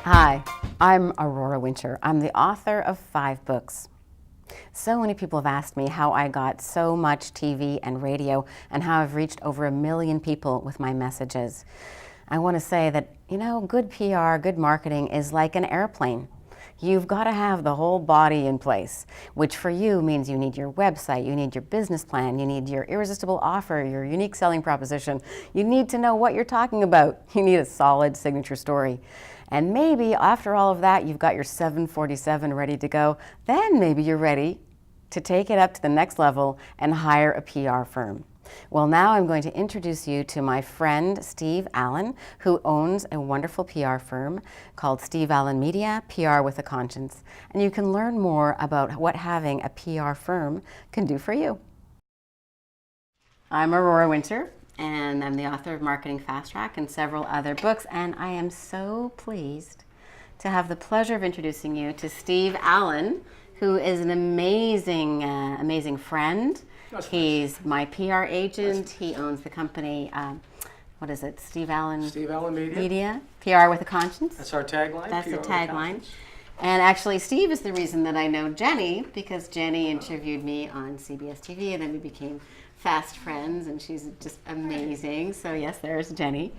Hi, I'm Aurora Winter. I'm the author of 5 books. So many people have asked me how I got so much TV and radio and how I've reached over 1 million people with my messages. I want to say that, good PR, good marketing is like an airplane. You've got to have the whole body in place, which for you means you need your website, you need your business plan, you need your irresistible offer, your unique selling proposition. You need to know what you're talking about. You need a solid signature story. And maybe after all of that, you've got your 747 ready to go. Then maybe you're ready to take it up to the next level and hire a PR firm. Well, now I'm going to introduce you to my friend, Steve Allen, who owns a wonderful PR firm called Steve Allen Media, PR with a Conscience. And you can learn more about what having a PR firm can do for you. I'm Aurora Winter, and I'm the author of Marketing Fast Track and several other books, and I am so pleased to have the pleasure of introducing you to Steve Allen, who is an amazing, amazing friend. He's my PR agent. He owns the company, what is it, Steve Allen Media, PR with a Conscience. That's our tagline. That's the tagline. And actually, Steve is the reason that I know Jenny, because Jenny interviewed me on CBS TV, and then we became fast friends, and she's just amazing. So yes, there's Jenny.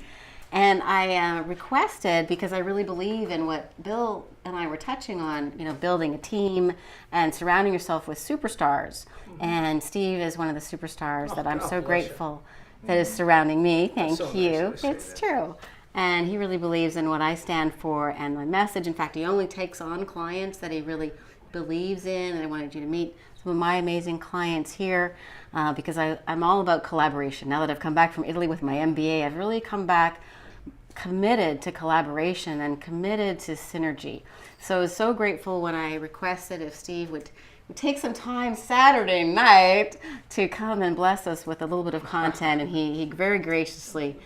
And I requested, because I really believe in what Bill and I were touching on, building a team and surrounding yourself with superstars. Mm-hmm. And Steve is one of the superstars that I'm so grateful that is surrounding me. Thank you. Nice it's true. And he really believes in what I stand for and my message. In fact, he only takes on clients that he really believes in. And I wanted you to meet some of my amazing clients here because I'm all about collaboration. Now that I've come back from Italy with my MBA, I've really come back committed to collaboration and committed to synergy. So I was so grateful when I requested if Steve would take some time Saturday night to come and bless us with a little bit of content, and he very graciously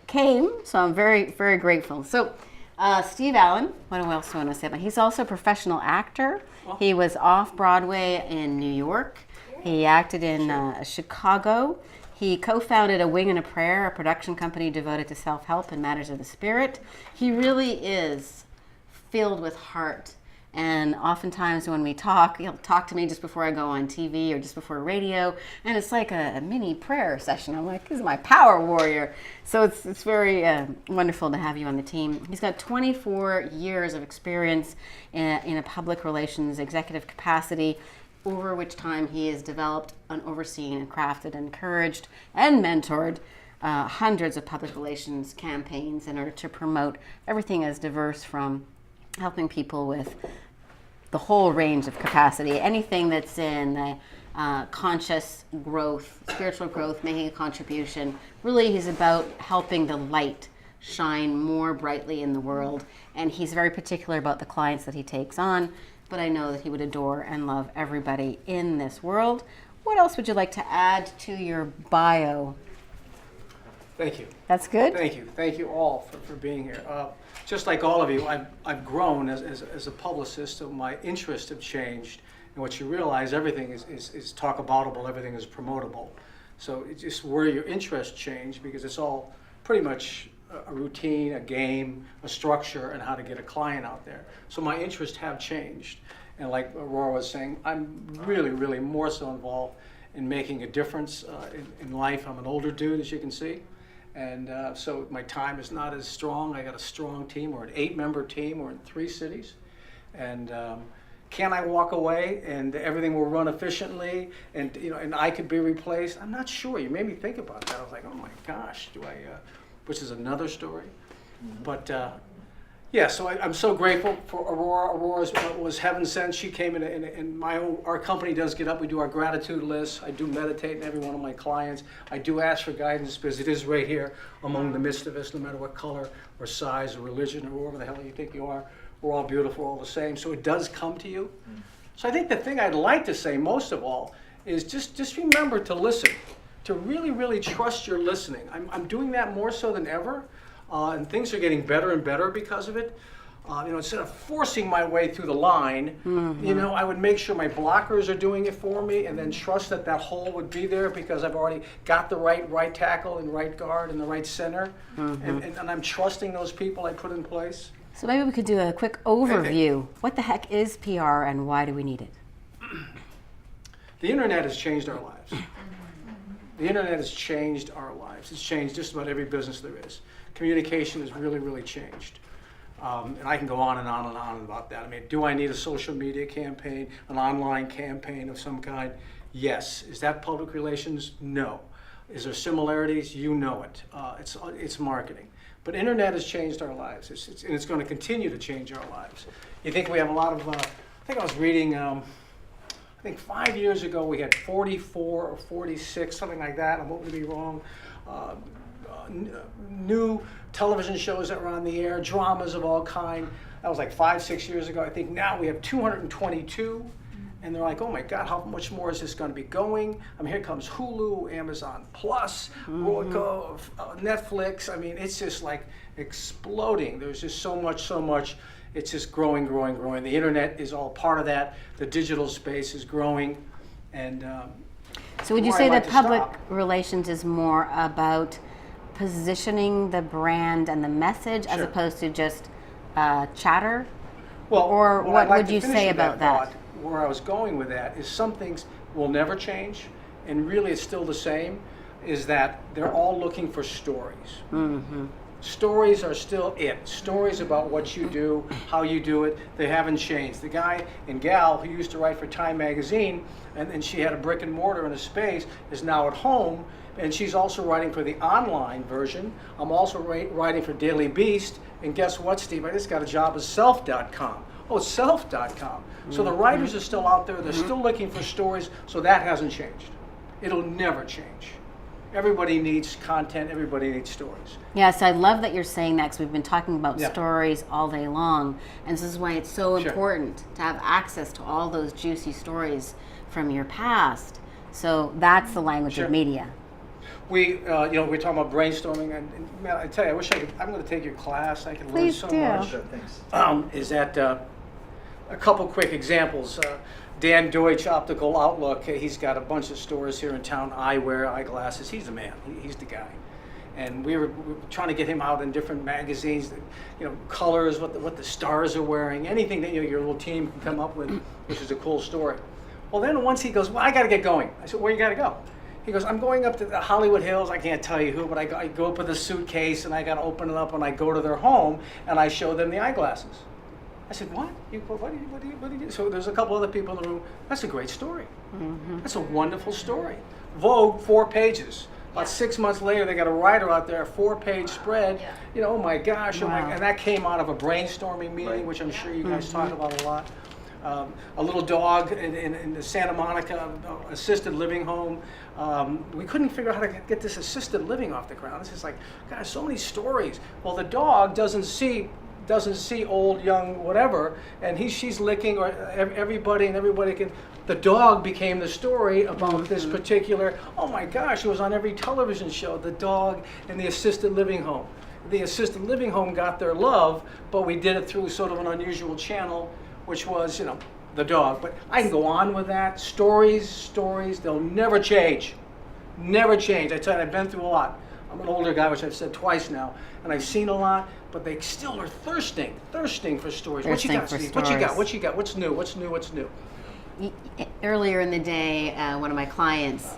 came, so I'm very, very grateful. So Steve Allen, what else do I want to say about him? He's also a professional actor. He was off Broadway in New York. He acted in Chicago. He co-founded A Wing and a Prayer, a production company devoted to self-help and matters of the spirit. He really is filled with heart. And oftentimes when we talk, he'll talk to me just before I go on TV or just before radio. And it's like a mini prayer session. I'm like, he's my power warrior. So it's very wonderful to have you on the team. He's got 24 years of experience in a public relations executive capacity, over which time he has developed and overseen and crafted and encouraged and mentored hundreds of public relations campaigns in order to promote everything as diverse from helping people with the whole range of capacity, anything that's in conscious growth, spiritual growth, making a contribution. Really, he's about helping the light shine more brightly in the world, and he's very particular about the clients that he takes on. But I know that he would adore and love everybody in this world. What else would you like to add to your bio? Thank you. That's good? Thank you. Thank you all for being here. Just like all of you, I've grown as a publicist, so my interests have changed. And what you realize, everything is talk aboutable, everything is promotable. So it's just where your interests change, because it's all pretty much a routine, a game, a structure, and how to get a client out there. So my interests have changed. And like Aurora was saying, I'm really, really more so involved in making a difference in life. I'm an older dude, as you can see. And so my time is not as strong. I got a strong team. We're an 8-member team. We're in 3 cities. And can I walk away and everything will run efficiently and and I could be replaced? I'm not sure. You made me think about that. I was like, oh my gosh, do I... which is another story. Mm-hmm. But yeah, so I'm so grateful for Aurora. Aurora was heaven sent. She came in, and our company does get up. We do our gratitude list. I do meditate in every one of my clients. I do ask for guidance because it is right here among the midst of us, no matter what color or size or religion or whatever the hell you think you are. We're all beautiful, all the same. So it does come to you. Mm-hmm. So I think the thing I'd like to say most of all is just remember to listen. To really, really trust your listening. I'm doing that more so than ever, and things are getting better and better because of it. Instead of forcing my way through the line, I would make sure my blockers are doing it for me, and then trust that that hole would be there because I've already got the right tackle and right guard and the right center, and I'm trusting those people I put in place. So maybe we could do a quick overview. What the heck is PR and why do we need it? The internet has changed our lives. The internet has changed our lives. It's changed just about every business there is. Communication has really, really changed. And I can go on and on and on about that. I mean, do I need a social media campaign, an online campaign of some kind? Yes. Is that public relations? No. Is there similarities? You know it. It's marketing. But internet has changed our lives, and it's going to continue to change our lives. You think we have a lot of, I think I was reading, I think 5 years ago we had 44 or 46, something like that, I won't be wrong, new television shows that were on the air, dramas of all kind. That was like 5-6 years ago. I think now we have 222, and they're like, oh my God, how much more is this going to be going? I mean, here comes Hulu, Amazon Plus, Netflix. I mean, it's just like exploding. There's just so much. It's just growing. The internet is all part of that. The digital space is growing, and so would you say that public relations is more about positioning the brand and the message as opposed to just chatter? Well, or what like would you say about that? Where I was going with that is some things will never change, and really it's still the same, is that they're all looking for stories. Stories are still it. Stories about what you do, how you do it, they haven't changed. The guy and gal who used to write for Time magazine, and she had a brick and mortar in a space, is now at home, and she's also writing for the online version. I'm also writing for Daily Beast, and guess what, Steve? I just got a job at self.com. Oh, it's self.com. So the writers are still out there. They're still looking for stories, so that hasn't changed. It'll never change. Everybody needs content. Everybody needs stories. Yes, I love that you're saying that because we've been talking about stories all day long. And this is why it's so important to have access to all those juicy stories from your past. So that's the language of media. We're talking about brainstorming, and man, I tell you, I wish I could. I'm going to take your class. I can learn so much. Sure, thanks. Is that a couple quick examples? Dan Deutsch, Optical Outlook. He's got a bunch of stores here in town. Eyewear, eyeglasses. He's the man. He's the guy. And we were trying to get him out in different magazines. Colors, what the stars are wearing, anything that your little team can come up with, which is a cool story. Well, then once he goes, well, I got to get going. I said, where you got to go? He goes, I'm going up to the Hollywood Hills. I can't tell you who, but I go up with a suitcase, and I got to open it up, and I go to their home, and I show them the eyeglasses. I said, what? What do you do? So there's a couple other people in the room. That's a great story. That's a wonderful story. Vogue, 4 pages. About 6 months later, they got a writer out there, a 4-page spread. Oh my gosh, and that came out of a brainstorming meeting, which I'm sure you guys talk about a lot. A little dog in the Santa Monica assisted living home. We couldn't figure out how to get this assisted living off the ground. It's just like, gosh, so many stories. Well, the dog doesn't see old, young, whatever, and she's licking or everybody, and everybody can. The dog became the story about this particular. Oh my gosh, it was on every television show. The dog in the assisted living home. The assisted living home got their love, but we did it through sort of an unusual channel, which was, the dog. But I can go on with that. Stories, they'll never change. Never change. I tell you, I've been through a lot. I'm an older guy, which I've said twice now, and I've seen a lot, but they still are thirsting for stories. What you got, Steve? What you got? What's new? Earlier in the day, one of my clients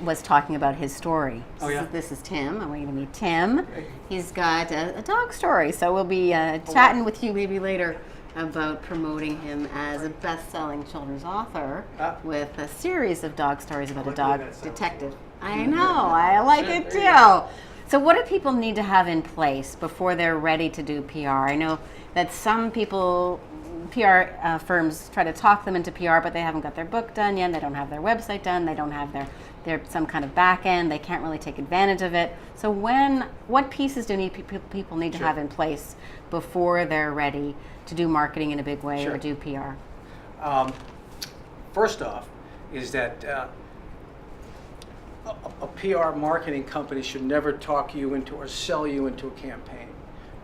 was talking about his story. Oh, yeah? This is Tim. I'm going to meet Tim. He's got a dog story, so we'll be chatting with you maybe later about promoting him as a best-selling children's author with a series of dog stories about a dog detective. I know, I like it too. So what do people need to have in place before they're ready to do PR? I know that some people, PR firms try to talk them into PR, but they haven't got their book done yet, they don't have their website done, they don't have their some kind of back end, they can't really take advantage of it. So what pieces do people need to have in place before they're ready to do marketing in a big way or do PR? First off is that a PR marketing company should never talk you into or sell you into a campaign.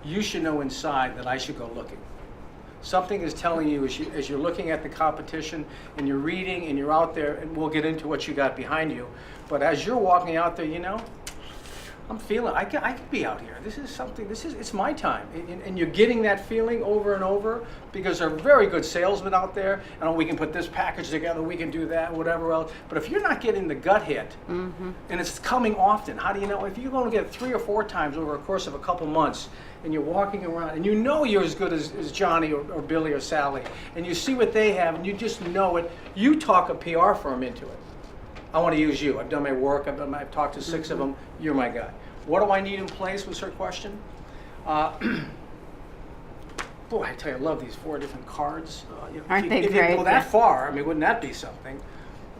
you should know inside that I should go looking. Something is telling you as you're looking at the competition and you're reading and you're out there, and we'll get into what you got behind you, but as you're walking out there, I'm feeling, I could be out here. It's my time. And you're getting that feeling over and over because there are very good salesmen out there, and we can put this package together, we can do that, whatever else. But if you're not getting the gut hit, and it's coming often, how do you know? If you're going to get it 3 or 4 times over a course of a couple months, and you're walking around, and you're as good as Johnny or Billy or Sally, and you see what they have, and you just know it, you talk a PR firm into it. I want to use you. I've done my work. I've talked to 6 of them. You're my guy. What do I need in place was her question. Boy, I tell you, I love these 4 different cards. Aren't they if great? you go that far, I mean, wouldn't that be something?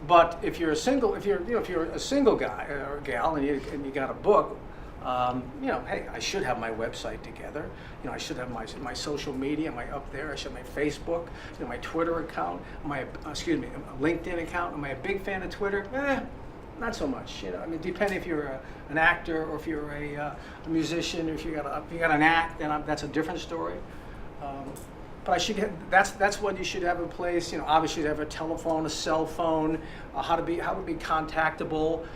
But if you're a single, if you're a single guy or gal, and you got a book, hey, I should have my website together. I should have my social media, up there. I should have my Facebook, my Twitter account, my LinkedIn account. Am I a big fan of Twitter? Not so much. Depending if you're an actor or if you're a musician, or if you got an act, then that's a different story. But I should that's what you should have in place. Obviously you have a telephone, a cell phone, how to be contactable.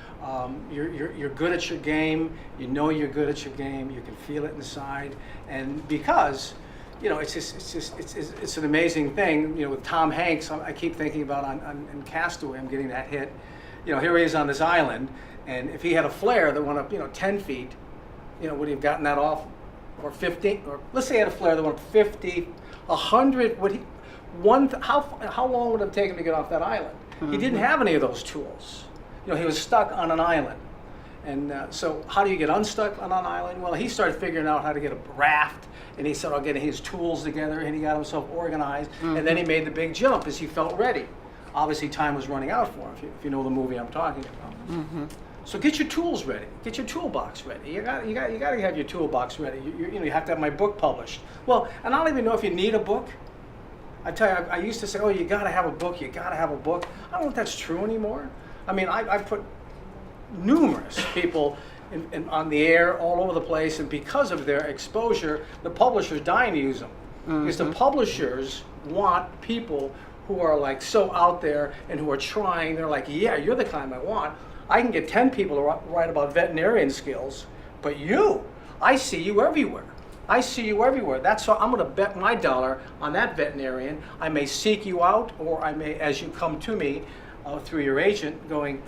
You're good at your game. You're good at your game. You can feel it inside, and because it's an amazing thing. With Tom Hanks, I keep thinking about on Castaway. I'm getting that hit. Here he is on this island, and if he had a flare that went up 10 feet, would he have gotten that off, or 50, or let's say he had a flare that went up 50, 100? How long would it have taken to get off that island? He didn't have any of those tools. He was stuck on an island. And so how do you get unstuck on an island? Well, he started figuring out how to get a raft, and he started getting his tools together, and he got himself organized, and then he made the big jump as he felt ready. Obviously, time was running out for him, if you know the movie I'm talking about. So get your tools ready. Get your toolbox ready. You got to have your toolbox ready. You have to have my book published. Well, and I don't even know if you need a book. I tell you, I used to say, you got to have a book. You got to have a book. I don't know if that's true anymore. I mean, I've put numerous people on the air all over the place, and because of their exposure, the publishers dying to use them. Because the publishers want people who are like so out there and who are trying. They're like, yeah, you're the kind I want. I can get 10 people to write about veterinarian skills, but I see you everywhere. I see you everywhere. That's why I'm going to bet my dollar on that veterinarian. I may seek you out, or I may, as you come to me through your agent, going,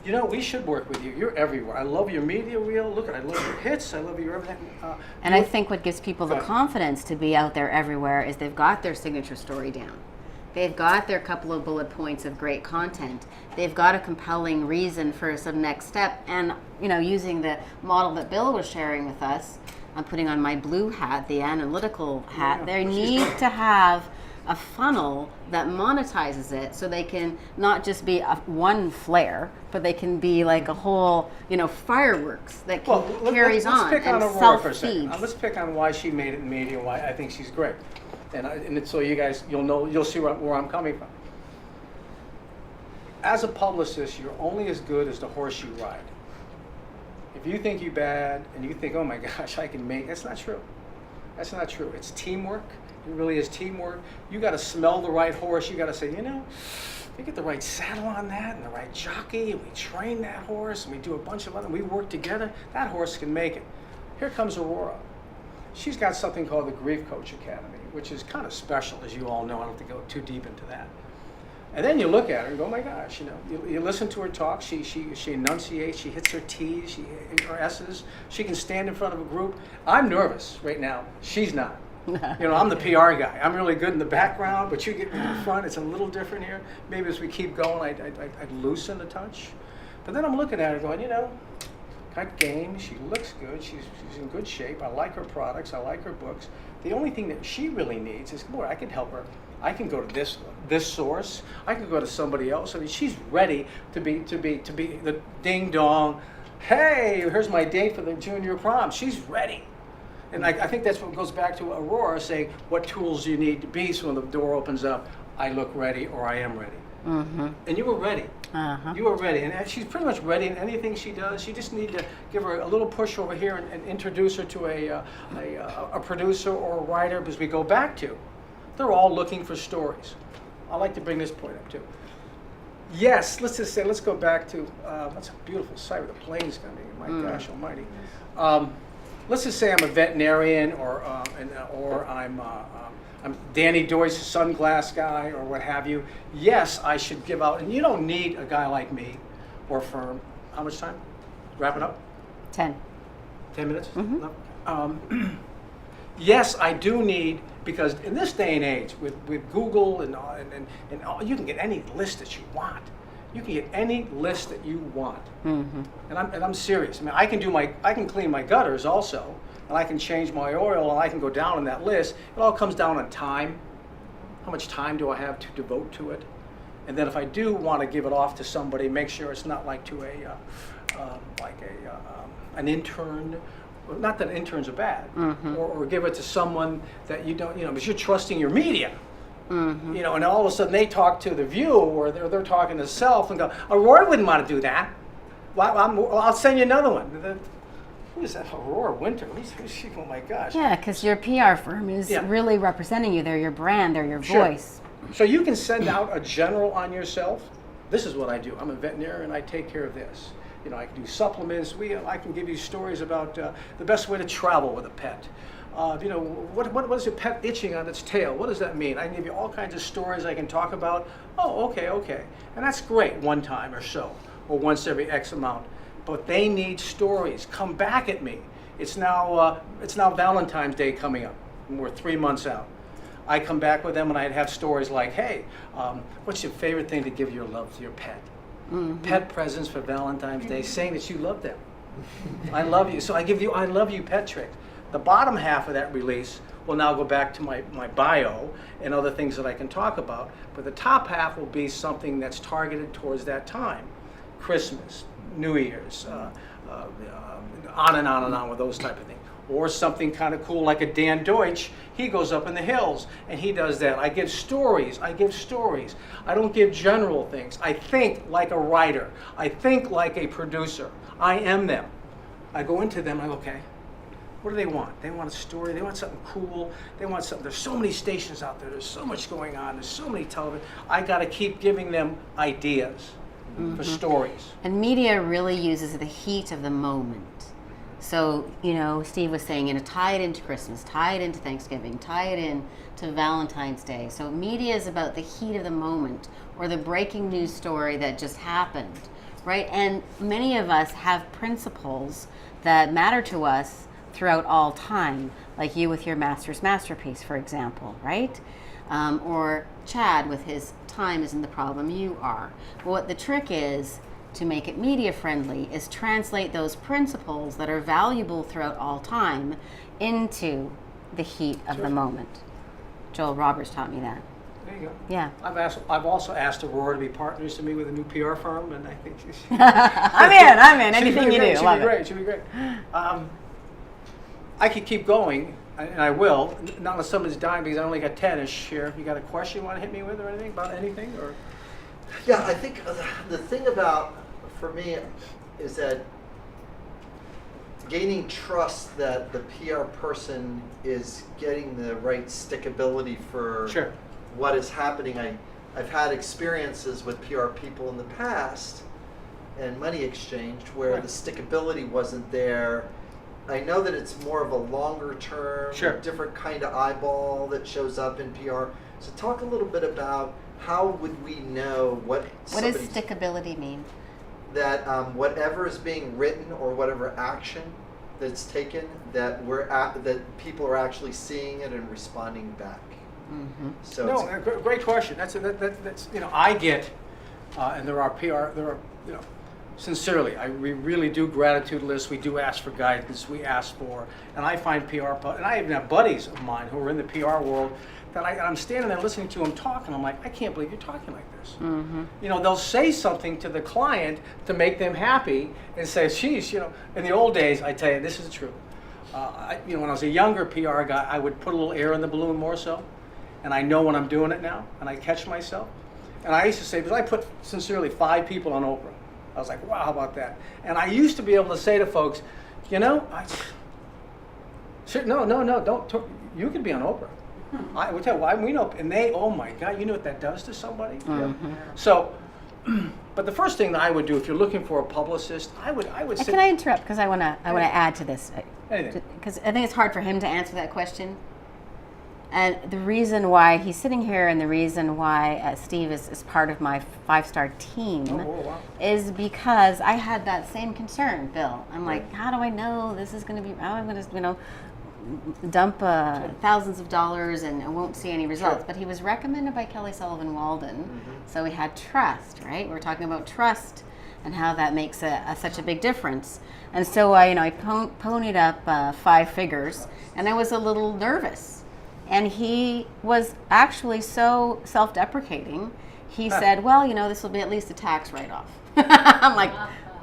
we should work with you. You're everywhere. I love your media reel. Look, I love your hits. I love your everything. And I think what gives people the confidence to be out there everywhere is they've got their signature story down. They've got their couple of bullet points of great content. They've got a compelling reason for some next step. And, using the model that Bill was sharing with us, I'm putting on my blue hat, the analytical hat. They need to have a funnel that monetizes it, so they can not just be one flare, but they can be like a whole, fireworks that carries on and self-feeds. Let's pick on why she made it in media, why I think she's great. And so you guys, you'll see where I'm coming from. As a publicist, you're only as good as the horse you ride. If you think you're bad and you think, oh my gosh, I can make, that's not true. That's not true. It's teamwork. It really is teamwork. You got to smell the right horse. You got to say, if we get the right saddle on that and the right jockey, and we train that horse, and we do a bunch of other, we work together, that horse can make it. Here comes Aurora. She's got something called the Grief Coach Academy, which is kind of special, as you all know. I don't have to go too deep into that. And then you look at her and go, oh my gosh, you listen to her talk. She enunciates. She hits her T's, her S's. She can stand in front of a group. I'm nervous right now. She's not. I'm the PR guy. I'm really good in the background, but you get me in the front. It's a little different here. Maybe as we keep going, I'd loosen a touch. But then I'm looking at her going, got game. She looks good. She's in good shape. I like her products. I like her books. The only thing that she really needs is, boy, I can help her. I can go to this source. I can go to somebody else. I mean, she's ready to be the ding dong. Hey, here's my date for the junior prom. She's ready. And I think that's what goes back to Aurora saying, what tools do you need to be so when the door opens up, I look ready or I am ready. And you were ready. Uh-huh. You were ready, and she's pretty much ready in anything she does. You just need to give her a little push over here and introduce her to a producer or a writer, because we go back to, they're all looking for stories. I like to bring this point up too. Yes, let's go back to, that's a beautiful sight with the planes coming. My gosh almighty. Let's just say I'm a veterinarian, or I'm Danny Deutsch, sunglass guy, or what have you. Yes, I should give out, and you don't need a guy like me or firm. How much time? Wrap it up? 10. 10 minutes? No? Yes, I do need, because in this day and age, with Google and all, you can get any list that you want. You can get any list that you want. And I'm serious. I mean, I can clean my gutters also, and I can change my oil, and I can go down on that list. It all comes down on time. How much time do I have to devote to it? And then if I do want to give it off to somebody, make sure it's not like to an intern. Well, not that interns are bad, or give it to someone that you don't, because you're trusting your media. And all of a sudden they talk to the View, or they're talking to Self, and go, Aurora wouldn't want to do that. Well, I'll send you another one. Who is that? Aurora Winter? Who's she? Oh my gosh. Yeah, because your PR firm is really representing you. They're your brand. They're your voice. So you can send out a general on yourself. This is what I do. I'm a veterinarian. I take care of this. I can do supplements. I can give you stories about the best way to travel with a pet. What is your pet itching on its tail? What does that mean? I can give you all kinds of stories I can talk about. Oh, okay. And that's great one time or so, or once every X amount. But they need stories. Come back at me. It's now Valentine's Day coming up, and we're 3 months out. I come back with them, and I'd have stories like, hey, what's your favorite thing to give your love to your pet? Pet presents for Valentine's Day, saying that you love them. I love you. So I give you I love you pet trick. The bottom half of that release will now go back to my bio and other things that I can talk about. But the top half will be something that's targeted towards that time. Christmas, New Year's, on and on with those type of things. Or something kind of cool like a Dan Deutsch. He goes up in the hills and he does that. I give stories. I don't give general things. I think like a writer. I think like a producer. I am them. I go into them. I go, okay, what do they want? They want a story. They want something cool. They want something. There's so many stations out there. There's so much going on. There's so many television. I got to keep giving them ideas for stories. And media really uses the heat of the moment. So, Steve was saying, tie it into Christmas, tie it into Thanksgiving, tie it in to Valentine's Day. So media is about the heat of the moment, or the breaking news story that just happened, right? And many of us have principles that matter to us throughout all time, like you with your master's masterpiece, for example, right? Or Chad with his time isn't the problem, you are. But what the trick is, to make it media friendly, is translate those principles that are valuable throughout all time into the heat of the moment. Joel Roberts taught me that. There you go. Yeah. I've also asked Aurora to be partners to me with a new PR firm, and I think she's I'm in. Anything you do. She'll be great. I could keep going, and I will. Not unless someone's dying, because I only got 10-ish here. You got a question you want to hit me with, or anything about anything, or? Yeah, I think the thing about, for me, is that gaining trust that the PR person is getting the right stickability for what is happening. I've had experiences with PR people in the past and money exchange where the stickability wasn't there. I know that it's more of a longer term, different kind of eyeball that shows up in PR. So talk a little bit about how would we know what does stickability mean? That whatever is being written or whatever action that's taken, that that people are actually seeing it and responding back. So great question. That's I get, and there are sincerely, we really do gratitude lists. We do ask for guidance. We ask for, and I find and I even have buddies of mine who are in the PR world that I'm standing there listening to them talk, and I'm like, I can't believe you're talking like this. They'll say something to the client to make them happy and say, geez, in the old days, I tell you, this is true. When I was a younger PR guy, I would put a little air in the balloon more so, and I know when I'm doing it now, and I catch myself. And I used to say, because I put sincerely 5 people on Oprah. I was like, wow, how about that? And I used to be able to say to folks, you know, no, don't. You can be on Oprah. I would tell you, we know, and they, oh my God, you know what that does to somebody? Mm-hmm. So, but the first thing that I would do if you're looking for a publicist, I would sit. Can I interrupt? Because I want to add to this. Anything. Because I think it's hard for him to answer that question. And the reason why he's sitting here and the reason why Steve is part of my 5-star team is because I had that same concern, Bill. I'm like, how do I know this is going to be, how am I going to, you know, dump thousands of dollars and won't see any results. But he was recommended by Kelly Sullivan Walden, so we had trust, right? We're talking about trust and how that makes such a big difference. And so I ponied up 5 figures, and I was a little nervous. And he was actually so self-deprecating. He said, well, this will be at least a tax write-off. I'm like,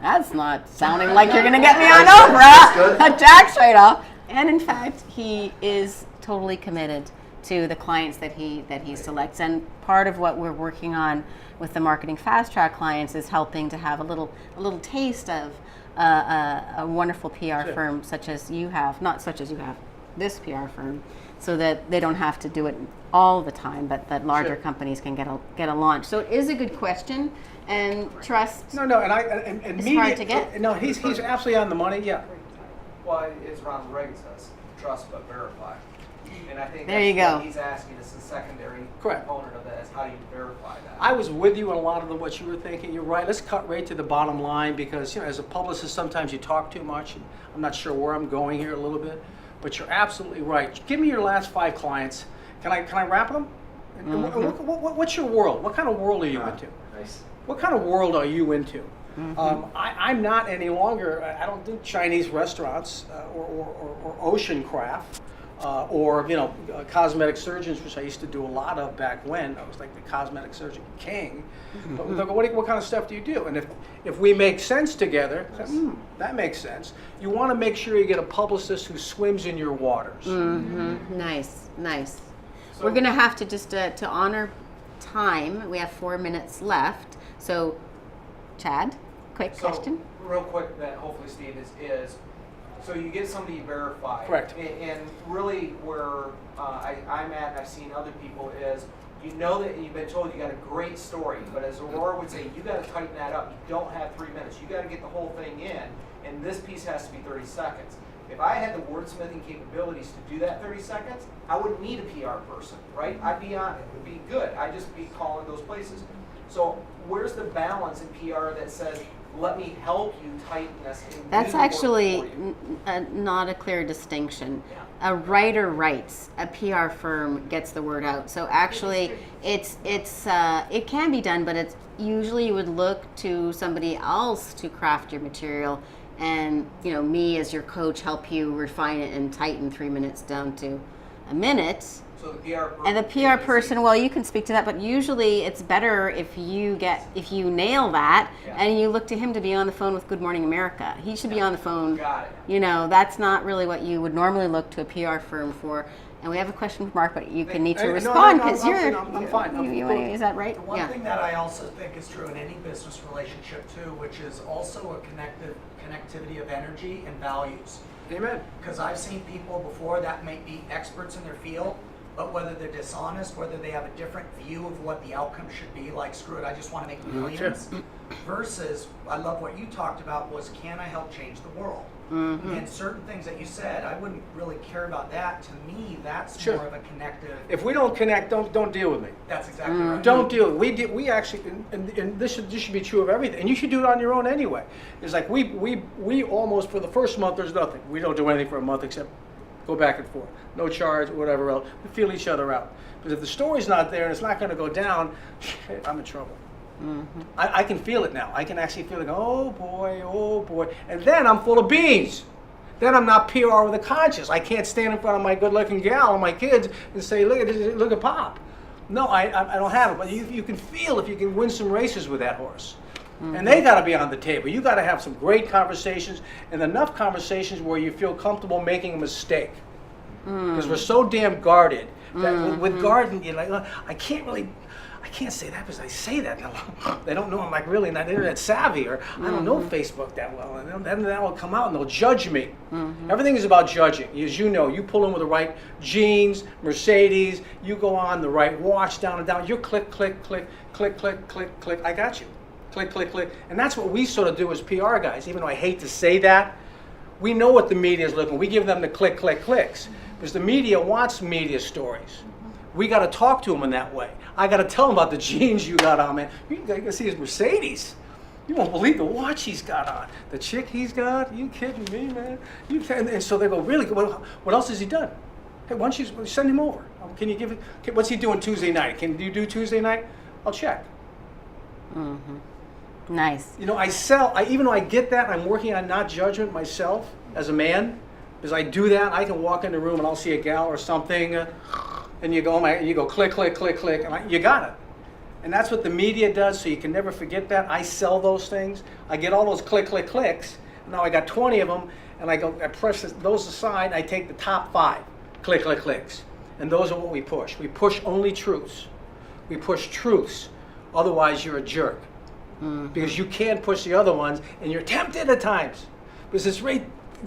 that's not sounding like you're going to get me on Oprah, a tax write-off. And in fact, he is totally committed to the clients that he selects. And part of what we're working on with the Marketing Fast Track clients is helping to have a little taste of a wonderful PR firm such as you have, not such as you have, this PR firm, so that they don't have to do it all the time, but that larger companies can get a launch. So it is a good question, and trust. No, and it's media, hard to get. No, he's absolutely on the money. Yeah. Well, it's around the Reagan says, trust but verify. And I think there you go. What he's asking is the secondary component of that is how do you verify that? I was with you on a lot of what you were thinking. You're right. Let's cut right to the bottom line because as a publicist, sometimes you talk too much. And I'm not sure where I'm going here a little bit, but you're absolutely right. Give me your last 5 clients. Can I wrap them? What's your world? What kind of world are you into? Nice. What kind of world are you into? I'm not any longer. I don't do Chinese restaurants or ocean craft. Or cosmetic surgeons, which I used to do a lot of back when. I was like the cosmetic surgeon king. But what kind of stuff do you do? And if we make sense together, that makes sense. You want to make sure you get a publicist who swims in your waters. Nice. So we're going to have to just to honor time. We have 4 minutes left. So, Chad, quick question. Real quick, that hopefully Steve is. So you get somebody verified. Correct. And really where I'm at and I've seen other people is, you know that you've been told you got a great story, but as Aurora would say, you got to tighten that up. You don't have 3 minutes. You got to get the whole thing in, and this piece has to be 30 seconds. If I had the wordsmithing capabilities to do that 30 seconds, I wouldn't need a PR person, right? I'd be on it. It would be good. I'd just be calling those places. So where's the balance in PR that says, let me help you tighten this. That's actually not a clear distinction. Yeah. A writer writes, a PR firm gets the word out. So actually, it can be done, but it's usually you would look to somebody else to craft your material, and me as your coach help you refine it and tighten 3 minutes down to a minute. So the PR person, and the PR person, well, you can speak to that, but usually it's better if you nail that, and you look to him to be on the phone with Good Morning America. He should be on the phone. Got it. That's not really what you would normally look to a PR firm for. And we have a question from Mark, but you can need to respond because I'm fine. Is that right? The one thing that I also think is true in any business relationship too, which is also a connectivity of energy and values. Amen. Because I've seen people before that may be experts in their field, but whether they're dishonest, whether they have a different view of what the outcome should be, like screw it, I just want to make millions, versus, I love what you talked about, was can I help change the world? And certain things that you said, I wouldn't really care about that. To me, that's more of a connective. If we don't connect, don't deal with me. That's exactly right. Don't deal. We actually, and this should be true of everything. And you should do it on your own anyway. It's like we almost for the first month there's nothing. We don't do anything for a month except go back and forth. No charge, whatever else. We feel each other out. Because if the story's not there and it's not going to go down, I'm in trouble. I can feel it now. I can actually feel it. Oh boy. And then I'm full of beans. Then I'm not PR with a conscience. I can't stand in front of my good-looking gal and my kids and say, look at Pop. No, I don't have it. But you can feel if you can win some races with that horse. And they got to be on the table. You got to have some great conversations and enough conversations where you feel comfortable making a mistake. Because we're so damn guarded that with guarding, you're like, I can't really. I can't say that because I say that. They don't know I'm like really not internet savvy, or I don't know Facebook that well. And then that will come out and they'll judge me. Everything is about judging. As you know, you pull in with the right jeans, Mercedes, you go on the right watch, down and down. You click, click, click, click, click, click, click. I got you. Click, click, click. And that's what we sort of do as PR guys, even though I hate to say that. We know what the media is looking. We give them the click, click, clicks. Because the media wants media stories. We got to talk to them in that way. I got to tell them about the jeans you got on, man. You can see his Mercedes. You won't believe the watch he's got on. The chick he's got. You kidding me, man? And so they go, really? What else has he done? Hey, why don't you send him over? Can you give it? What's he doing Tuesday night? Can you do Tuesday night? I'll check. Nice. You know, even though I get that, I'm working on not judgment myself as a man. Because I do that, I can walk in the room and I'll see a gal or something, and you go, click, click, click, click, and you got it. And that's what the media does, so you can never forget that. I sell those things. I get all those click, click, clicks. Now I got 20 of them, and I press those aside. I take the top 5 click, click, clicks, and those are what we push. We push only truths. We push truths. Otherwise, you're a jerk. Because you can't push the other ones, and you're tempted at times. Because it's right.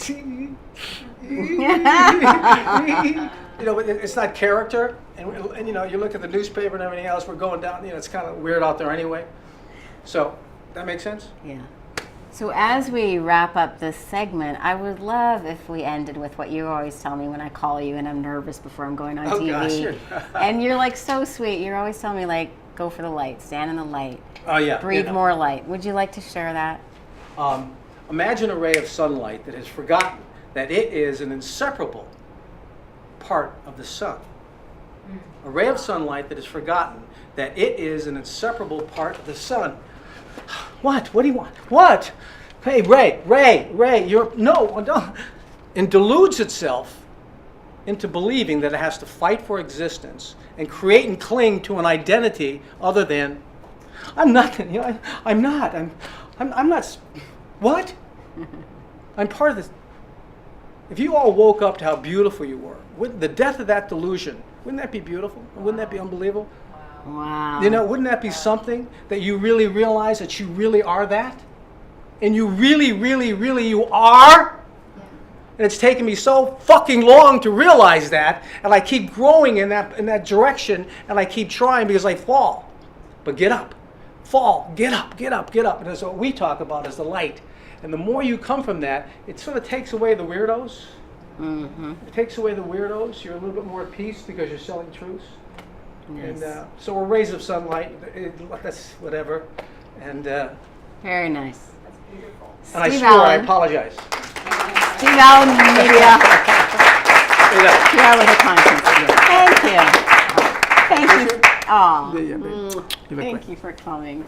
You know, but it's not character, and you know, you look at the newspaper and everything else. We're going down. You know, it's kind of weird out there anyway. So that makes sense. Yeah. So as we wrap up this segment, I would love if we ended with what you always tell me when I call you and I'm nervous before I'm going on TV. Gosh. And you're like so sweet. You're always telling me like, go for the light, stand in the light. Oh yeah. Breathe more light. Would you like to share that? Imagine a ray of sunlight that has forgotten that it is an inseparable part of the sun. A ray of sunlight that has forgotten that it is an inseparable part of the sun. What? What do you want? What? Hey, Ray, don't. And deludes itself into believing that it has to fight for existence and create and cling to an identity other than, I'm nothing. You know, I'm not. I'm not. What? I'm part of this. If you all woke up to how beautiful you were, with the death of that delusion, wouldn't that be beautiful? Wouldn't that be unbelievable? Wow. You know, wouldn't that be something that you really realize that you really are that? And you really, really, really you are? And it's taken me so fucking long to realize that, and I keep growing in that direction, and I keep trying because I fall. But get up. Fall. Get up, get up, get up. And that's what we talk about is the light. And the more you come from that, it sort of takes away the weirdos. It takes away the weirdos. You're a little bit more at peace because you're selling truths. Nice. And so we're rays of sunlight. That's whatever. And Very nice. That's beautiful. and I Steve swear I Allen. apologize. Steve Allen Media. Yeah. PR with a conscience. Thank you. Thank you. Yeah, baby. Thank you for coming.